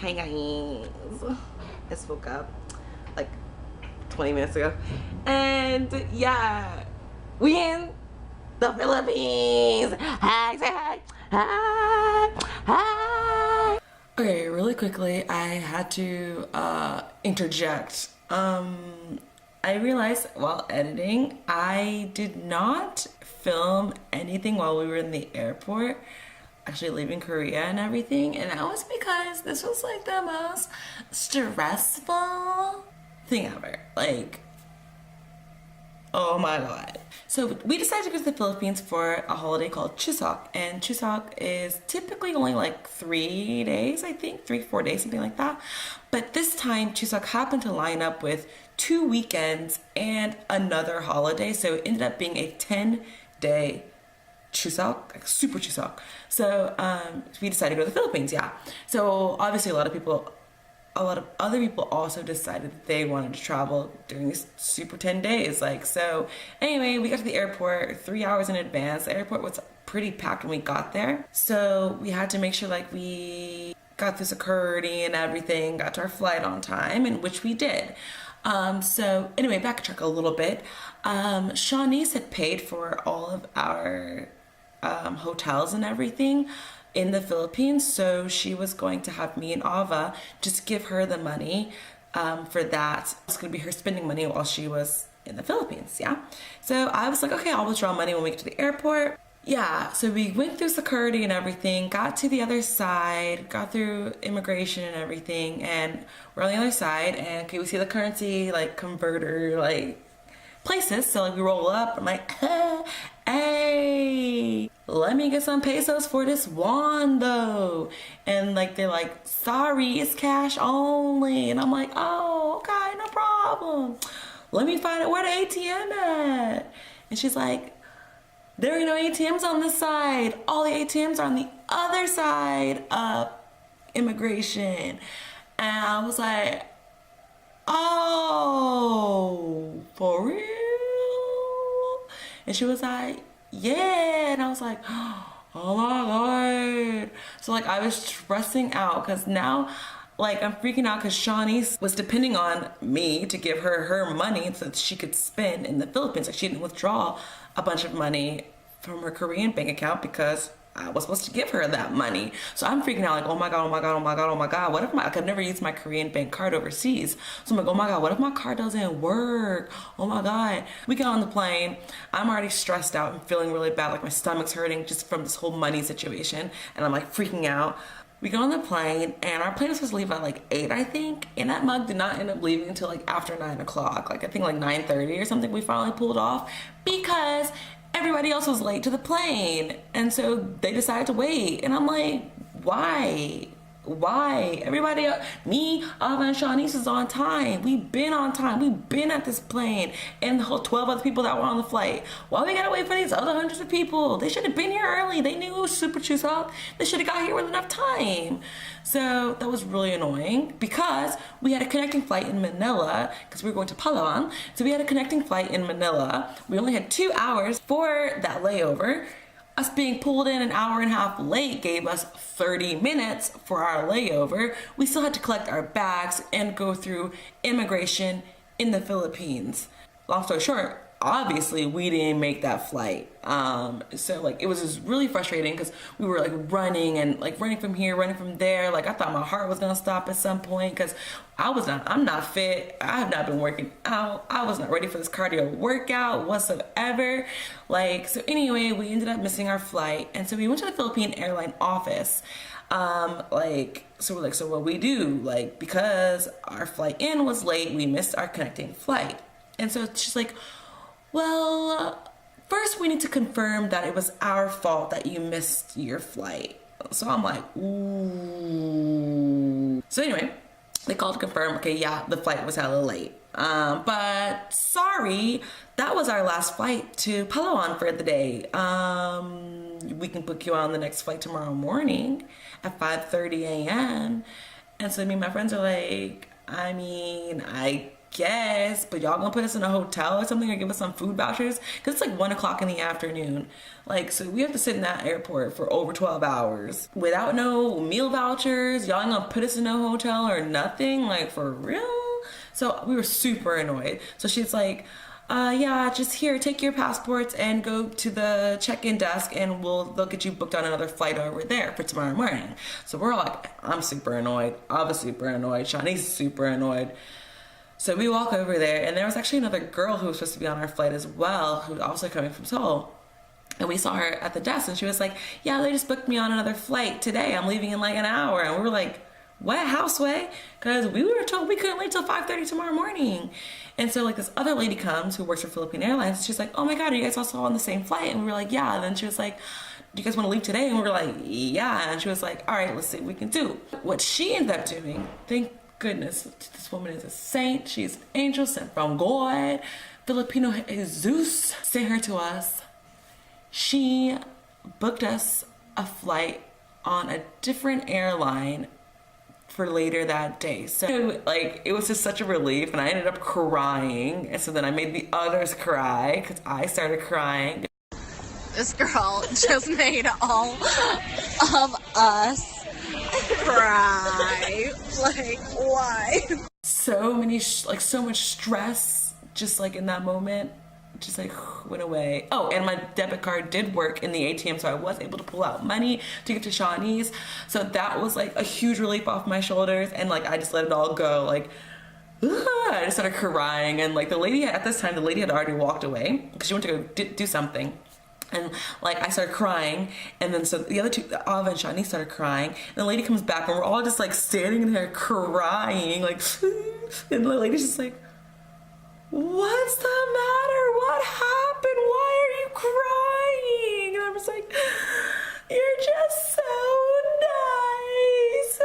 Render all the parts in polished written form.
Hi guys, I just woke up like 20 minutes ago, and yeah, we in the Philippines. Hi, say hi, hi, hi. Okay, really quickly, I had to interject. I realized while editing, I did not film anything while we were in the airport, actually leaving Korea and everything, and that was because this was like the most stressful thing ever. Like, oh my god. So we decided to go to the Philippines for a holiday called Chuseok, and Chuseok is typically only like 3 days, I think, 3-4 days, something like that. But this time Chuseok happened to line up with 2 weekends and another holiday, so it ended up being a 10-day Chuseok, like super Chuseok. So we decided to go to the Philippines, yeah. So obviously a lot of other people also decided that they wanted to travel during these super 10 days. Like, so anyway, we got to the airport 3 hours in advance. The airport was pretty packed when we got there. So we had to make sure like we got through security and everything, got to our flight on time, and which we did. So anyway, backtrack a little bit. Shawnice had paid for all of our hotels and everything in the Philippines, so she was going to have me and Ava just give her the money for that. It was going to be her spending money while she was in the Philippines, yeah? So I was like, okay, I'll withdraw money when we get to the airport. Yeah, so we went through security and everything, got to the other side, got through immigration and everything, and we're on the other side, and okay, we see the currency like converter like places, so like we roll up, I'm like, hey, let me get some pesos for this won though. And like they're like, sorry, it's cash only. And I'm like, oh, okay, no problem. Let me find out where the ATM at. And she's like, there are no ATMs on this side. All the ATMs are on the other side of immigration. And I was like, oh, for real? And she was like, yeah. And I was like, oh my god. So like I was stressing out because now like I'm freaking out because Shawnice was depending on me to give her her money so that she could spend in the Philippines. Like she didn't withdraw a bunch of money from her Korean bank account because I was supposed to give her that money. So I'm freaking out like, oh my god, oh my god, oh my god, oh my god. What if like I've never used my Korean bank card overseas. So I'm like, oh my god, what if my card doesn't work? Oh my god. We get on the plane. I'm already stressed out and feeling really bad. Like my stomach's hurting just from this whole money situation. And I'm like freaking out. We go on the plane and our plane was supposed to leave at like 8, I think. And that mug did not end up leaving until like after 9 o'clock. Like I think like 9:30 or something we finally pulled off because everybody else was late to the plane, and so they decided to wait. And I'm like, why everybody else, me, Ava, and Shawnice is on time. We've been on time, we've been at this plane, and the whole 12 other people that were on the flight. Why we gotta wait for these other hundreds of people? They should have been here early. They knew it was super Chuseok. They should have got here with enough time. So that was really annoying because we had a connecting flight in Manila because we were going to Palawan. So we had a connecting flight in Manila. We only had 2 hours for that layover. Us being pulled in an hour and a half late gave us 30 minutes for our layover. We still had to collect our bags and go through immigration in the Philippines. Long story short, obviously we didn't make that flight. So like it was just really frustrating because we were like running from here, running from there. Like I thought my heart was gonna stop at some point because I'm not fit. I have not been working out. I was not ready for this cardio workout whatsoever. Like, so anyway, we ended up missing our flight. And so we went to the Philippine airline office. So we're like, so what we do? Like, because our flight in was late, we missed our connecting flight. And so she's like, well, first we need to confirm that it was our fault that you missed your flight. So I'm like, ooh. So anyway, they called to confirm, okay, yeah, the flight was hella late. But sorry, that was our last flight to Palawan for the day. We can book you on the next flight tomorrow morning at 5:30 a.m. And so me and my friends are like, I mean, I guess, but y'all gonna put us in a hotel or something, or give us some food vouchers? Because it's like 1 o'clock in the afternoon. Like, so we have to sit in that airport for over 12 hours without no meal vouchers. Y'all ain't gonna put us in no hotel or nothing, like, for real? So we were super annoyed. So she's like, yeah, just here, take your passports and go to the check-in desk and they'll get you booked on another flight over there for tomorrow morning. So we're all like, I'm super annoyed. I was super annoyed. Shawnee's super annoyed. So we walk over there, and there was actually another girl who was supposed to be on our flight as well, who was also coming from Seoul. And we saw her at the desk, and she was like, yeah, they just booked me on another flight today. I'm leaving in like an hour. And we were like, what, houseway? Because we were told we couldn't leave till 5:30 tomorrow morning. And so like this other lady comes who works for Philippine Airlines. She's like, oh my God, are you guys also on the same flight? And we were like, yeah. And then she was like, do you guys want to leave today? And we were like, yeah. And she was like, all right, let's see what we can do. What she ended up doing, thank goodness, this woman is a saint. She's an angel sent from God. Filipino Jesus sent her to us. She booked us a flight on a different airline for later that day. So like, it was just such a relief, and I ended up crying. And so then I made the others cry because I started crying. This girl just made all of us cry. Like, why? So many, so much stress just like in that moment just like went away. Oh, and my debit card did work in the ATM, so I was able to pull out money to give to Shawnee's. So that was like a huge relief off my shoulders, and like I just let it all go. Like, I just started crying, and like the lady at this time, the lady had already walked away because she went to go do something. And like I started crying, and then so the other two, Ava and Shawni, started crying, and the lady comes back, and we're all just like standing in there crying, like, and the lady's just like, what's the matter? What happened? Why are you crying? And I'm just like, you're just so nice.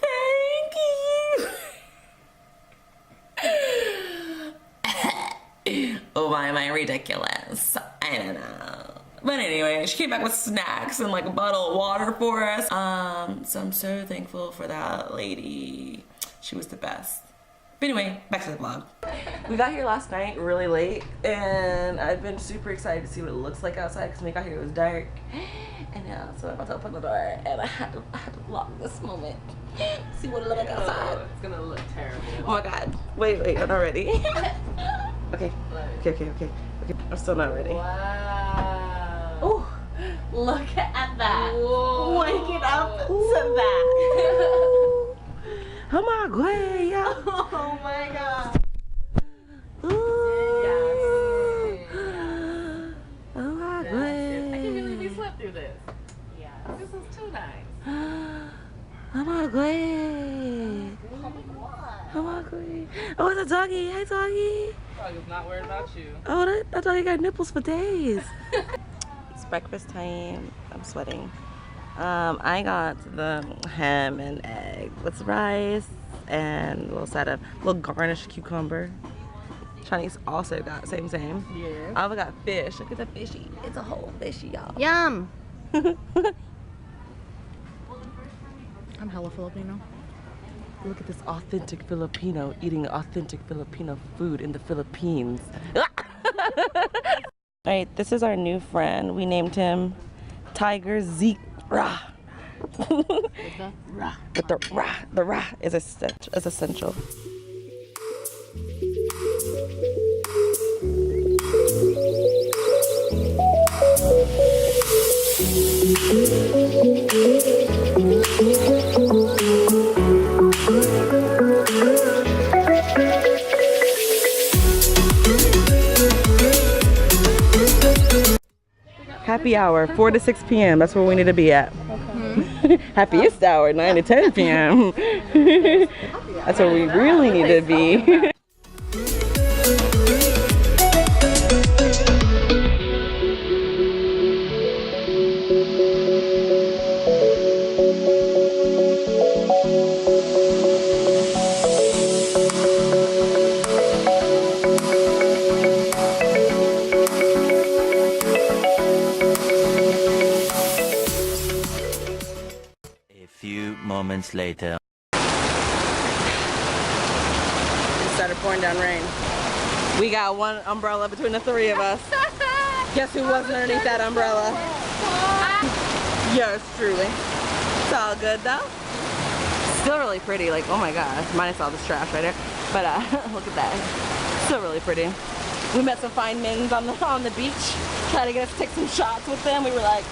Thank you. Oh, why am I ridiculous? I don't know. But anyway, she came back with snacks and like a bottle of water for us. So I'm so thankful for that lady. She was the best. But anyway, back to the vlog. We got here last night really late, and I've been super excited to see what it looks like outside because when we got here it was dark. And yeah, so I'm about to open the door, and I had to vlog this moment. See what it looks like outside. It's gonna look terrible. Oh my God. Wait, I'm not ready. Okay. I'm still not ready. Wow. Oh, look at that. Whoa. Wake it up to that. Oh my God, yeah. Oh my God. Ooh. Yes. Oh my God. I can't believe you slept through this. Yeah. This is too nice. Oh my God. Oh my God. Oh, it's a doggy. Hi, doggy. Dog is not worried about you. Oh, that doggy got nipples for days. It's breakfast time. I'm sweating. I got the ham and egg with rice and a little side of little garnished cucumber. Shawnee's also got same. Yeah. Ava got fish. Look at the fishy. It's a whole fishy, y'all. Yum. I'm hella Filipino. Look at this authentic Filipino eating authentic Filipino food in the Philippines. Alright, this is our new friend. We named him Tiger Zeke. Rah. With the rah is essential. Happy hour, 4 to 6 p.m. That's where we need to be at. Okay. Happiest hour, 9 to 10 p.m. That's where we really need to be. Moments later. We started pouring down rain. We got one umbrella between the three of us. Guess who wasn't underneath that umbrella? Yours truly. It's all good though. Still really pretty, like oh my gosh, minus all this trash right there. But look at that. Still really pretty. We met some fine men on the beach, tried to get us to take some shots with them. We were like,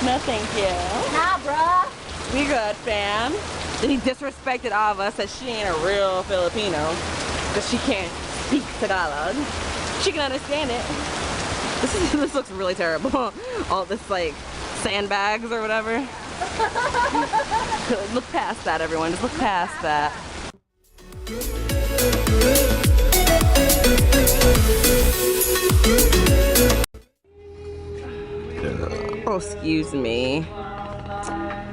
no thank you. Nah, bruh. We good, fam. Then he disrespected all of us, said she ain't a real Filipino, because she can't speak Tagalog. She can understand it. This looks really terrible. All this like sandbags or whatever. Look past that, everyone. Just look past that. Oh, excuse me.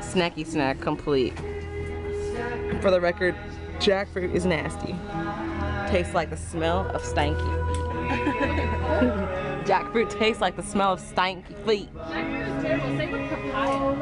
Snacky snack complete. For the record, jackfruit is nasty. Tastes like the smell of stanky feet. Jackfruit tastes like the smell of stanky feet. Jackfruit is terrible. Same with papaya.